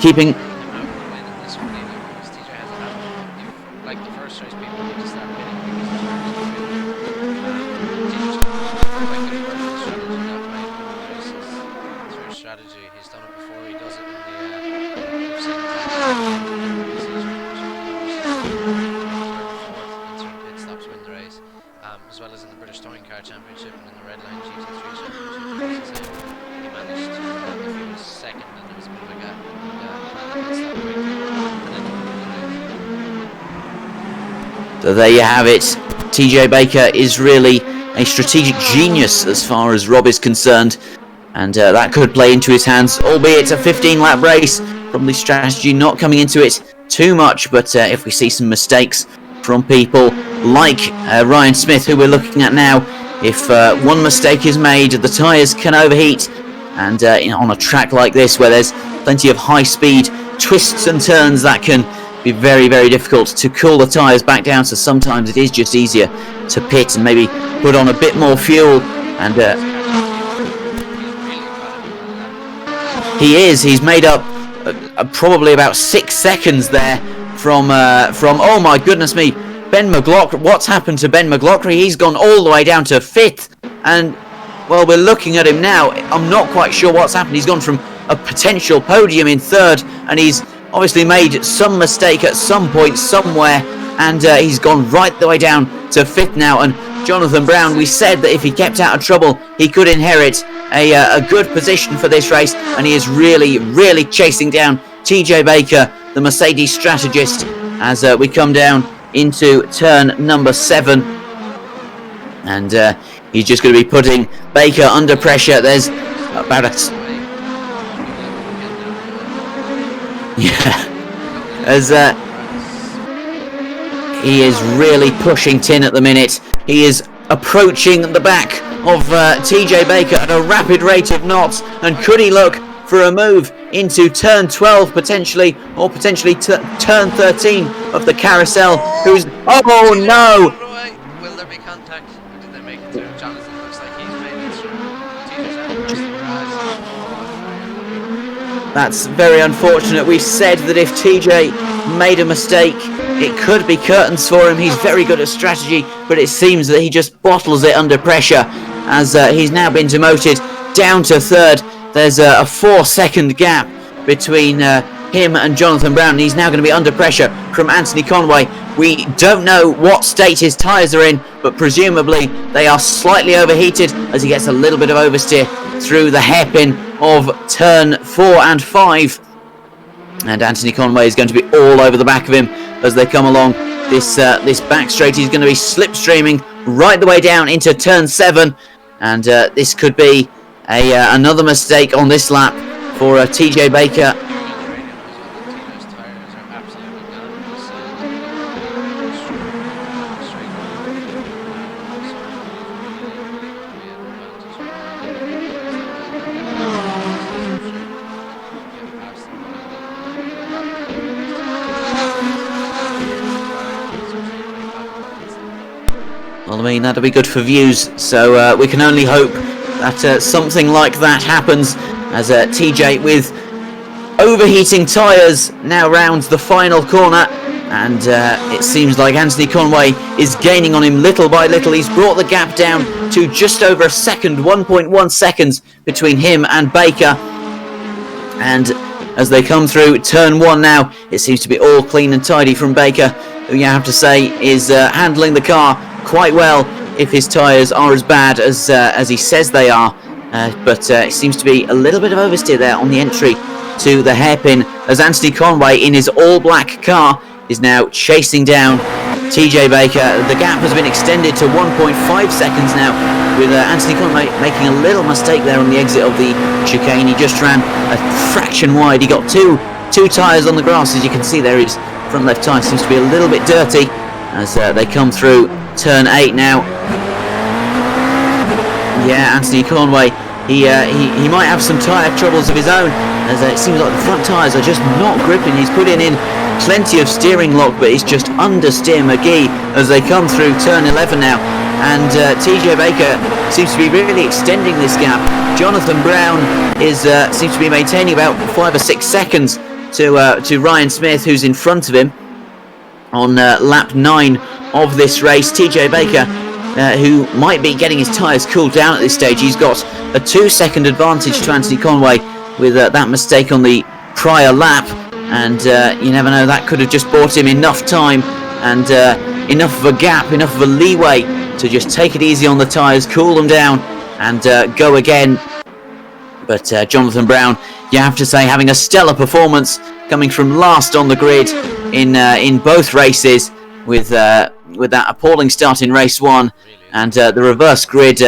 A: keeping...
B: as well as in the British Touring Car Championship and in the Red Line GT3 Championship. He managed to, if he was second, and there was a bit of a gap,
A: So there you have it. TJ Baker is really a strategic genius as far as Rob is concerned, and that could play into his hands, albeit a 15-lap race. Probably strategy not coming into it too much, but if we see some mistakes from people like Ryan Smith, who we're looking at now, if one mistake is made, the tyres can overheat, and on a track like this where there's plenty of high speed twists and turns, that can be very, very difficult to cool the tyres back down. So sometimes it is just easier to pit and maybe put on a bit more fuel. And he's made up probably about 6 seconds there from oh my goodness me, Ben McLaughlin. What's happened to Ben McLaughlin? He's gone all the way down to 5th, and well, we're looking at him now. I'm not quite sure what's happened. He's gone from a potential podium in 3rd, and he's obviously made some mistake at some point somewhere, and he's gone right the way down to 5th now. And Jonathan Brown, we said that if he kept out of trouble, he could inherit a good position for this race, and he is really, really chasing down TJ Baker, the Mercedes strategist, as we come down into turn number 7. And he's just going to be putting Baker under pressure. There's about a... Yeah, as he is really pushing tin at the minute. He is approaching the back of TJ Baker at a rapid rate of knots, and could he look for a move into turn 12 potentially, or potentially turn 13 of the carousel? Who's... Oh no!
B: Will there be contact? Or did they make it through? Jonathan looks like he's made it through.
A: That's very unfortunate. We said that if TJ made a mistake, it could be curtains for him. He's very good at strategy, but it seems that he just bottles it under pressure, as he's now been demoted down to 3rd. There's a 4-second gap between him and Jonathan Brown, and he's now going to be under pressure from Anthony Conway. We don't know what state his tyres are in, but presumably they are slightly overheated, as he gets a little bit of oversteer through the hairpin of turn 4 and 5. And Anthony Conway is going to be all over the back of him as they come along this back straight. He's going to be slipstreaming right the way down into turn 7, and this could be another mistake on this lap for TJ Baker. Well, I mean, that'll be good for views, so we can only hope that something like that happens, as TJ, with overheating tyres, now rounds the final corner. and it seems like Anthony Conway is gaining on him little by little. He's brought the gap down to just over a second, 1.1 seconds between him and Baker. And as they come through turn 1 now, it seems to be all clean and tidy from Baker, who you have to say is handling the car quite well if his tyres are as bad as he says they are. But it seems to be a little bit of oversteer there on the entry to the hairpin, as Anthony Conway in his all-black car is now chasing down TJ Baker. The gap has been extended to 1.5 seconds now, with Anthony Conway making a little mistake there on the exit of the chicane. He just ran a fraction wide. He got two tyres on the grass. As you can see there, his front left tyre seems to be a little bit dirty as they come through turn 8 now. Yeah, Anthony Conway, he might have some tyre troubles of his own, as it seems like the front tyres are just not gripping. He's putting in plenty of steering lock, but he's just understeer McGee as they come through turn 11 now. And TJ Baker seems to be really extending this gap. Jonathan Brown seems to be maintaining about 5 or 6 seconds to Ryan Smith, who's in front of him on lap 9 of this race. TJ Baker, who might be getting his tyres cooled down at this stage. He's got a 2-second advantage to Anthony Conway with that mistake on the prior lap, and you never know, that could have just bought him enough time and enough of a gap, enough of a leeway to just take it easy on the tyres, cool them down and go again. But Jonathan Brown, you have to say, having a stellar performance, coming from last on the grid in both races, with that appalling start in race 1 and the reverse grid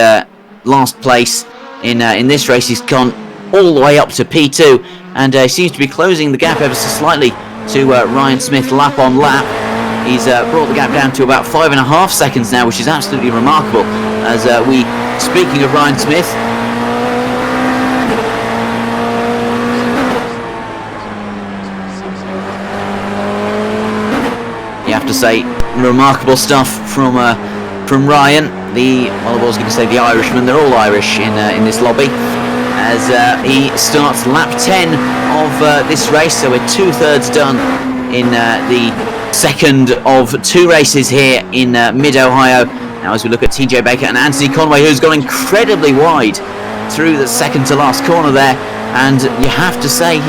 A: last place in this race. He's gone all the way up to P2 and seems to be closing the gap ever so slightly to Ryan Smith lap on lap. He's brought the gap down to about 5.5 seconds now, which is absolutely remarkable. As speaking of Ryan Smith, you have to say, remarkable stuff from Ryan. I was going to say the Irishman. They're all Irish in this lobby. As he starts lap 10 of this race, so we're 2/3 done in the second of 2 races here in mid-Ohio. Now as we look at TJ Baker and Anthony Conway, who's gone incredibly wide through the second to last corner there, and you have to say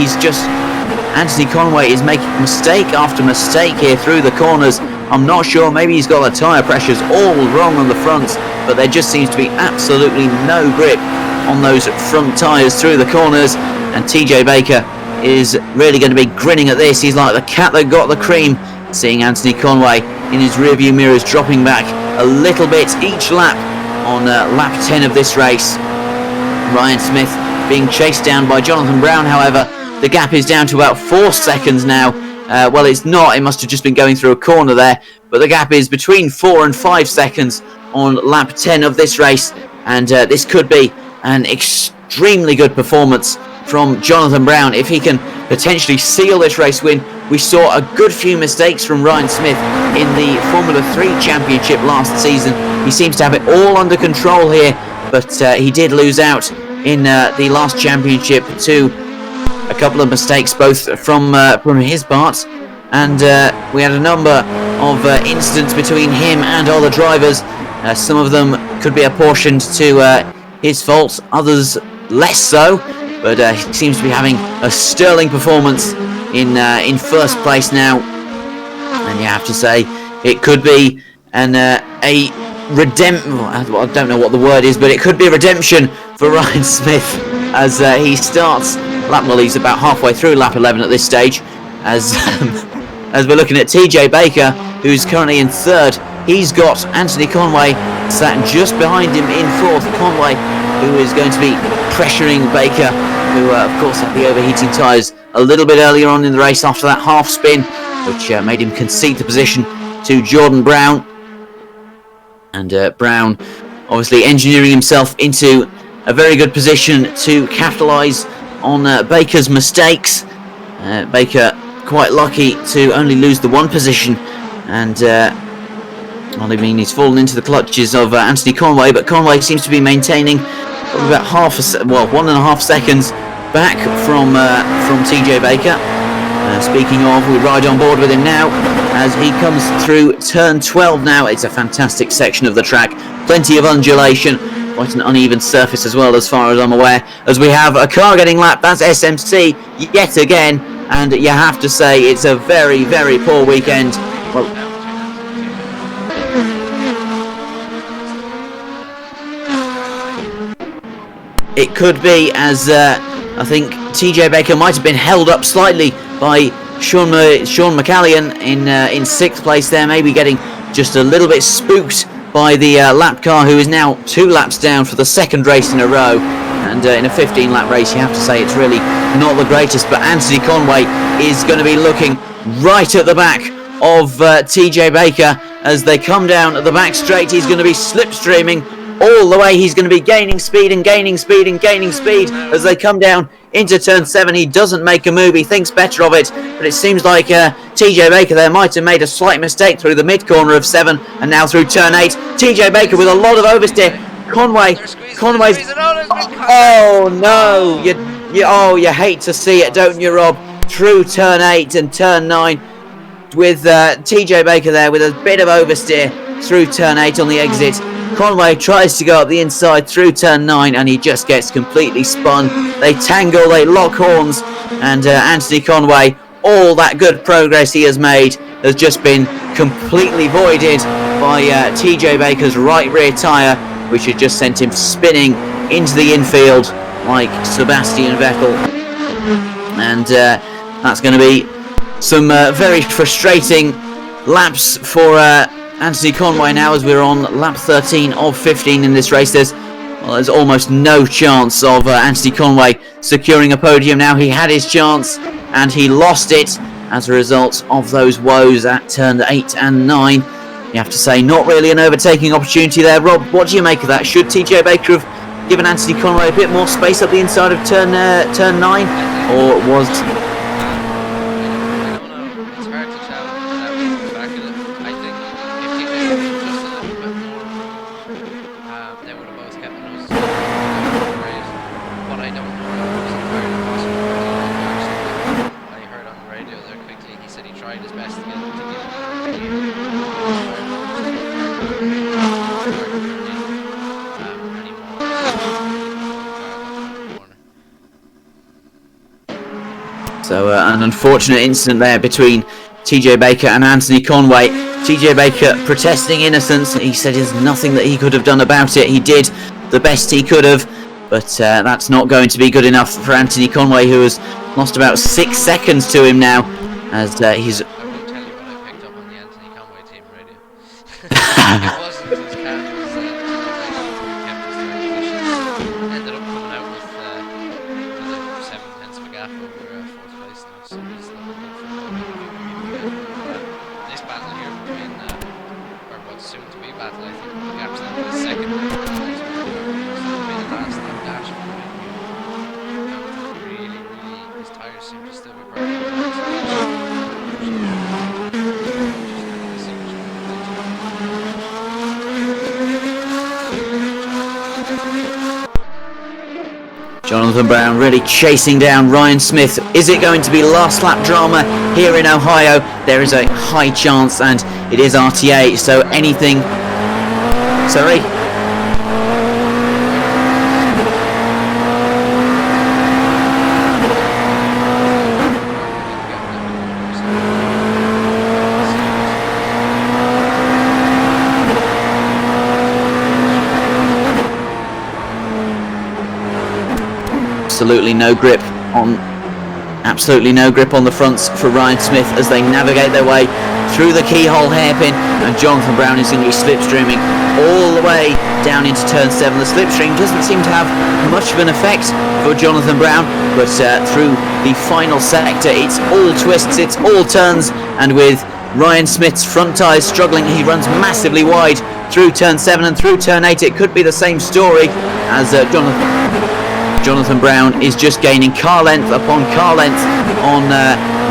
A: Anthony Conway is making mistake after mistake here through the corners. I'm not sure, maybe he's got the tyre pressures all wrong on the fronts, but there just seems to be absolutely no grip on those front tyres through the corners, and TJ Baker is really going to be grinning at this. He's like the cat that got the cream, seeing Anthony Conway in his rearview mirrors dropping back a little bit each lap on lap 10 of this race. Ryan Smith being chased down by Jonathan Brown, however. The gap is down to about 4 seconds now. Well, it's not, it must have just been going through a corner there, but the gap is between 4 and 5 seconds on lap 10 of this race, and this could be an extremely good performance from Jonathan Brown if he can potentially seal this race win. We saw a good few mistakes from Ryan Smith in the Formula 3 Championship last season. He seems to have it all under control here, but he did lose out in the last championship to a couple of mistakes, both from his part, and we had a number of incidents between him and other drivers. Some of them could be apportioned to his fault, others less so, but he seems to be having a sterling performance in first place now, and you have to say it could be a redemption. I don't know what the word is, but it could be a redemption for Ryan Smith as he starts well, he's about halfway through lap 11 at this stage, as we're looking at TJ Baker, who's currently in 3rd. He's got Anthony Conway sat just behind him in 4th. Conway, who is going to be pressuring Baker, who of course had the overheating tyres a little bit earlier on in the race after that half spin, which made him concede the position to Jordan Brown. And Brown obviously engineering himself into a very good position to capitalise on Baker's mistakes. Baker quite lucky to only lose the 1 position, and he's fallen into the clutches of Anthony Conway, but Conway seems to be maintaining about 1.5 seconds back from TJ Baker. Speaking of, we ride on board with him now as he comes through turn 12 now. It's a fantastic section of the track, plenty of undulation, quite an uneven surface as well, as far as I'm aware, as we have a car getting lapped. That's SMC yet again, and you have to say it's a very, very poor weekend. Well, it could be, as I think TJ Baker might have been held up slightly by Sean McCallion in 6th place there, maybe getting just a little bit spooked by the lap car, who is now 2 laps down for the 2nd race in a row. And in a 15-lap race, you have to say it's really not the greatest. But Anthony Conway is going to be looking right at the back of TJ Baker as they come down at the back straight. He's going to be slipstreaming all the way. He's going to be gaining speed and gaining speed and gaining speed as they come down into turn 7. He doesn't make a move. He thinks better of it, but it seems like TJ Baker there might have made a slight mistake through the mid corner of 7 and now through turn 8. TJ Baker with a lot of oversteer. Conway's oh no, you hate to see it, don't you, Rob? Through turn 8 and turn 9 with TJ Baker there with a bit of oversteer through turn 8 on the exit. Conway tries to go up the inside through turn 9 and he just gets completely spun. They tangle, they lock horns, and Anthony Conway, all that good progress he has made has just been completely voided by TJ Baker's right rear tyre, which had just sent him spinning into the infield like Sebastian Vettel. And that's going to be some very frustrating laps for Anthony Conway now, as we're on lap 13 of 15 in this race. There's almost no chance of Anthony Conway securing a podium now. He had his chance and he lost it as a result of those woes at turn 8 and 9. You have to say, not really an overtaking opportunity there. Rob, what do you make of that? Should TJ Baker have given Anthony Conway a bit more space up the inside of turn 9, or was... So an unfortunate incident there between TJ Baker and Anthony Conway. TJ Baker protesting innocence. He said there's nothing that he could have done about it. He did the best he could have, but that's not going to be good enough for Anthony Conway, who has lost about 6 seconds to him now, as he's...
B: I won't tell you what I picked up on the Anthony Conway team radio. It wasn't his cat, it was kept his third position. Ended up coming out with another 7 tenths of a gap over 4th place now, so he's looking good for this battle here between, or what's soon to be battle, I think, the gap's now the 2nd. Last lap dash for him. Really, his tyres seem to still be burning.
A: Jonathan Brown really chasing down Ryan Smith. Is it going to be last lap drama here in Ohio? There is a high chance, and it is RTA, so anything... Sorry? Absolutely no grip on the fronts for Ryan Smith as they navigate their way through the keyhole hairpin, and Jonathan Brown is going to be slipstreaming all the way down into turn 7. The slipstream doesn't seem to have much of an effect for Jonathan Brown, but through the final sector it's all twists, it's all turns, and with Ryan Smith's front tyres struggling, he runs massively wide through turn 7 and through turn 8. It could be the same story as Jonathan Brown is just gaining car length upon car length on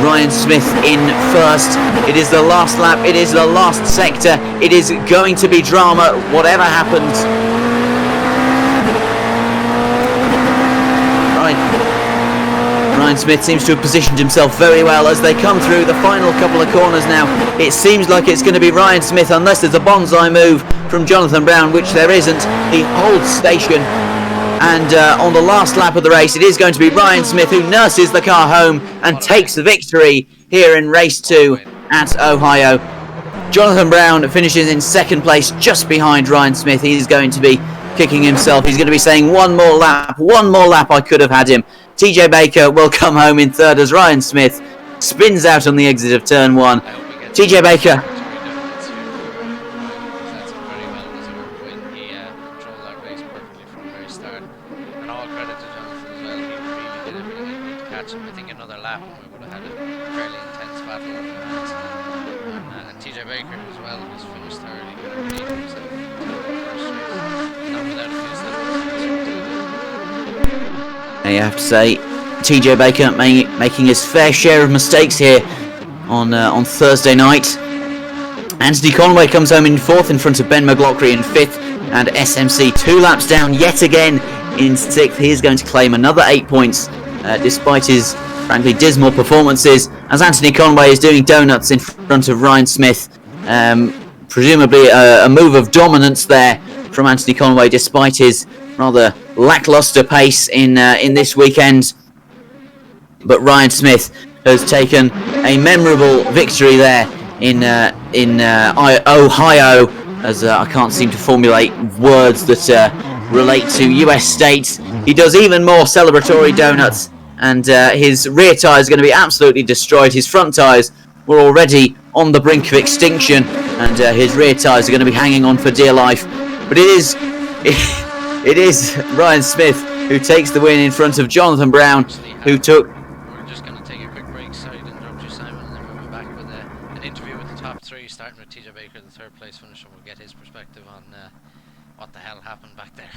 A: Ryan Smith in first. It is the last lap, it is the last sector, it is going to be drama whatever happens. Ryan Smith seems to have positioned himself very well as they come through the final couple of corners now. It seems like it's going to be Ryan Smith unless there's a bonsai move from Jonathan Brown, which there isn't. He holds station, and on the last lap of the race it is going to be Ryan Smith who nurses the car home and takes the victory here in race 2 at Ohio. Jonathan Brown finishes in second place just behind Ryan Smith. He's going to be kicking himself. He's going to be saying one more lap, I could have had him. TJ Baker will come home in third as Ryan Smith spins out on the exit of turn 1. TJ Baker.
B: I think another lap and we would have had a fairly intense battle. And TJ Baker as well was finished third. He could have redeemed himself in the first race. Not without a few slips.
A: You have to say, TJ Baker making his fair share of mistakes here on Thursday night. Anthony Conway comes home in 4th in front of Ben McLaughlin in 5th, and SMC 2 laps down yet again in 6th. He is going to claim another 8 points despite his frankly dismal performances, as Anthony Conway is doing donuts in front of Ryan Smith. Presumably a move of dominance there from Anthony Conway despite his rather lackluster pace in this weekend. But Ryan Smith has taken a memorable victory there in Ohio, as I can't seem to formulate words that relate to US states. He does even more celebratory donuts, and his rear tyre is going to be absolutely destroyed. His front tyres were already on the brink of extinction, and his rear tyres are going to be hanging on for dear life. But it is Ryan Smith who takes the win in front of Jonathan Brown, who took...
B: We're just going to take a quick break. Sorry to interrupt you, Simon, and then we'll be back with an interview with the top 3, starting with TJ Baker, the 3rd place finisher. We'll get his perspective on what the hell happened back there.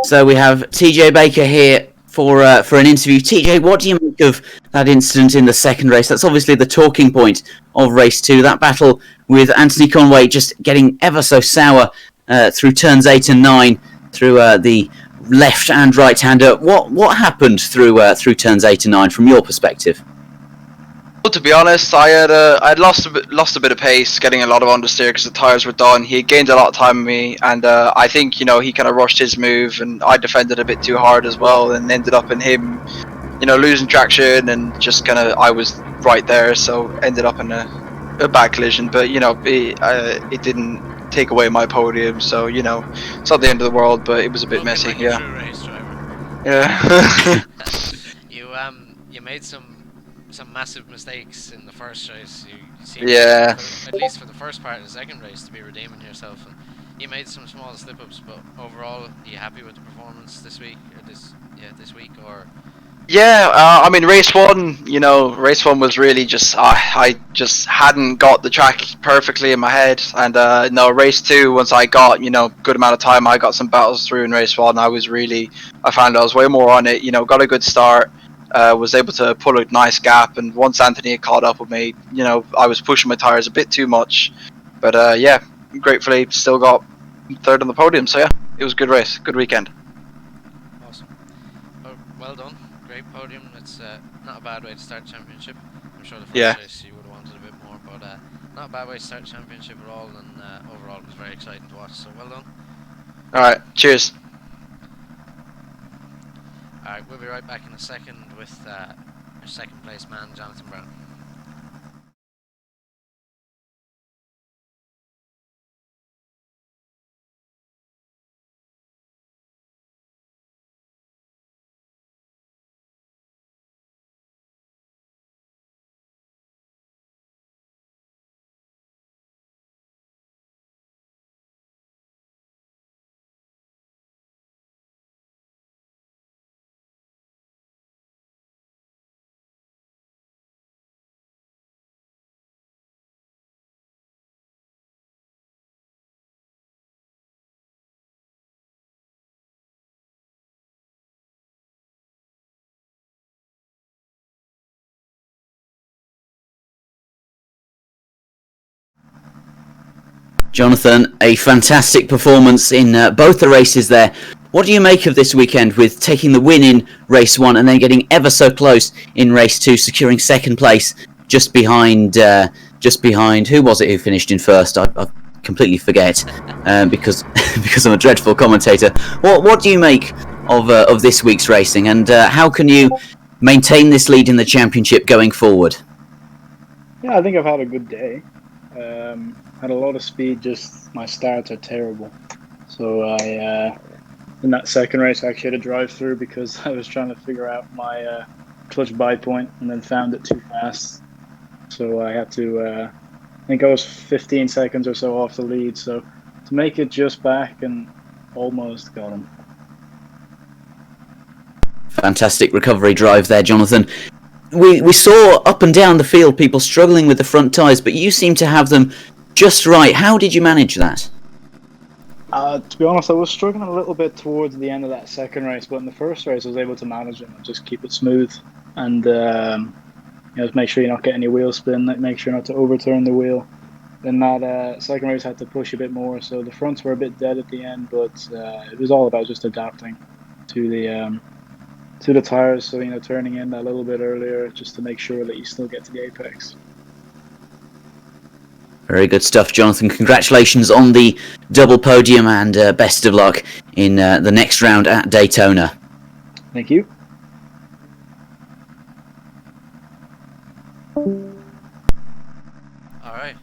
A: So we have TJ Baker here for an interview. TJ, what do you make of that incident in the second race? That's obviously the talking point of race 2. That battle with Anthony Conway just getting ever so sour through turns 8 and 9 through the left and right hander. What happened through turns 8 and 9 from your perspective?
C: Well, to be honest, I'd lost a bit of pace, getting a lot of understeer because the tires were done. He had gained a lot of time on me, and I think he kind of rushed his move, and I defended a bit too hard as well, and ended up in him, losing traction, and just I was right there, so ended up in a bad collision. But it didn't take away my podium, so it's not the end of the world, but it was a bit messy.
B: Like
C: yeah.
B: a true race driver.
C: Yeah.
B: You made some massive mistakes in the first race. You seemed at least for the first part of the second race to be redeeming yourself, and you made some small slip-ups, but overall, are you happy with the performance this week or this week? Or
C: I mean, race one was really just I just hadn't got the track perfectly in my head, and no, race 2, once I got good amount of time, I got some battles through in race 1. I found I was way more on it. Got a good start. Was able to pull a nice gap, and once Anthony had caught up with me, I was pushing my tires a bit too much, but gratefully still got 3rd on the podium. So yeah, it was a good race, good weekend.
B: awesome. Well done, great podium. It's not a bad way to start championship. I'm sure the first race you would have wanted a bit more, but not a bad way to start championship at all, and overall it was very exciting to watch. So well done.
C: All right, cheers.
B: Alright, we'll be right back in a second with our second place man, Jonathan Brown.
A: Jonathan, a fantastic performance in both the races there. What do you make of this weekend with taking the win in race 1 and then getting ever so close in race 2, securing second place just behind who was it who finished in first? I completely forget because I'm a dreadful commentator. What do you make of this week's racing, and how can you maintain this lead in the championship going forward?
D: Yeah, I think I've had a good day. Had a lot of speed, just my starts are terrible. So in that second race I actually had to drive through because I was trying to figure out my clutch buy point and then found it too fast. So I had to, I think I was 15 seconds or so off the lead. So to make it just back and almost got him.
A: Fantastic recovery drive there, Jonathan. We saw up and down the field people struggling with the front tyres, but you seem to have them just right. How did you manage that?
D: To be honest, I was struggling a little bit towards the end of that second race, but in the first race I was able to manage it and just keep it smooth and just make sure you're not getting any wheel spin, make sure not to overturn the wheel. Then that second race I had to push a bit more, so the fronts were a bit dead at the end, but it was all about just adapting to the tyres, so turning in that little bit earlier just to make sure that you still get to the apex.
A: Very good stuff, Jonathan. Congratulations on the double podium and best of luck in the next round at Daytona.
D: Thank you.
B: Alright,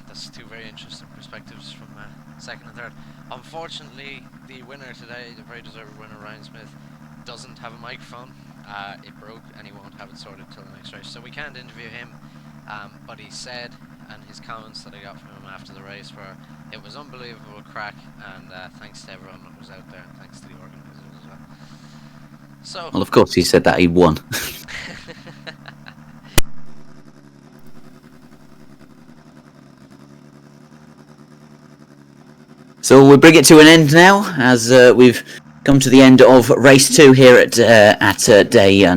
B: that's two very interesting perspectives from second and third. Unfortunately, the winner today, the very deserved winner, Ryan Smith, doesn't have a microphone. It broke and he won't have it sorted till the next race, so we can't interview him, but he said, and his comments that I got from him after the race were, it was unbelievable crack, and thanks to everyone that was out there, and thanks to the organisers as well. So,
A: Well, of course he said that he won. So we'll bring it to an end now, as we've come to the end of race 2 here at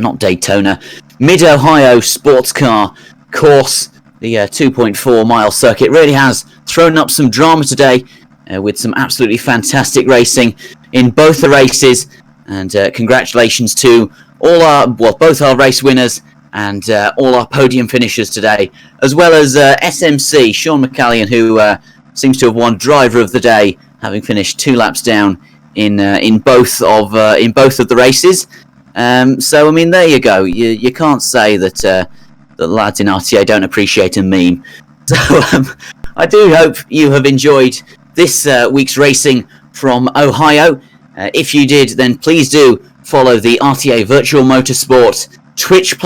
A: not Daytona, Mid-Ohio Sports Car Course. The 2.4 mile circuit really has thrown up some drama today with some absolutely fantastic racing in both the races, and congratulations to both our race winners and all our podium finishers today, as well as SMC Sean McCallion, who seems to have won driver of the day, having finished 2 laps down in both of the races. So I mean, there you go. You can't say that the lads in RTA don't appreciate a meme. So I do hope you have enjoyed this week's racing from Ohio. If you did, then please do follow the RTA Virtual Motorsport Twitch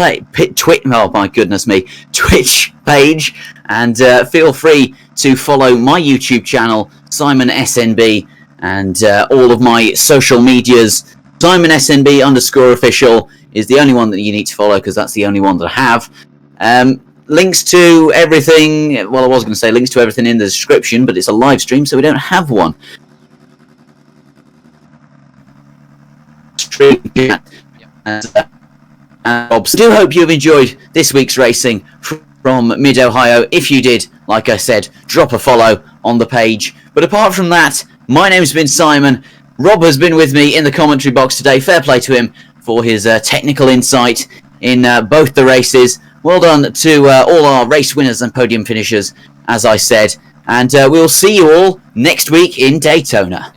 A: page, and feel free to follow my YouTube channel, Simon SNB, and all of my social medias. Simon SNB _official is the only one that you need to follow, because that's the only one that I have. Links to everything, well, I was going to say links to everything in the description, but it's a live stream, so we don't have one. I do hope you've enjoyed this week's racing from Mid-Ohio. If you did, like I said, drop a follow on the page. But apart from that, my name's been Simon. Rob has been with me in the commentary box today. Fair play to him for his technical insight in both the races. Well done to all our race winners and podium finishers, as I said. And we'll see you all next week in Daytona.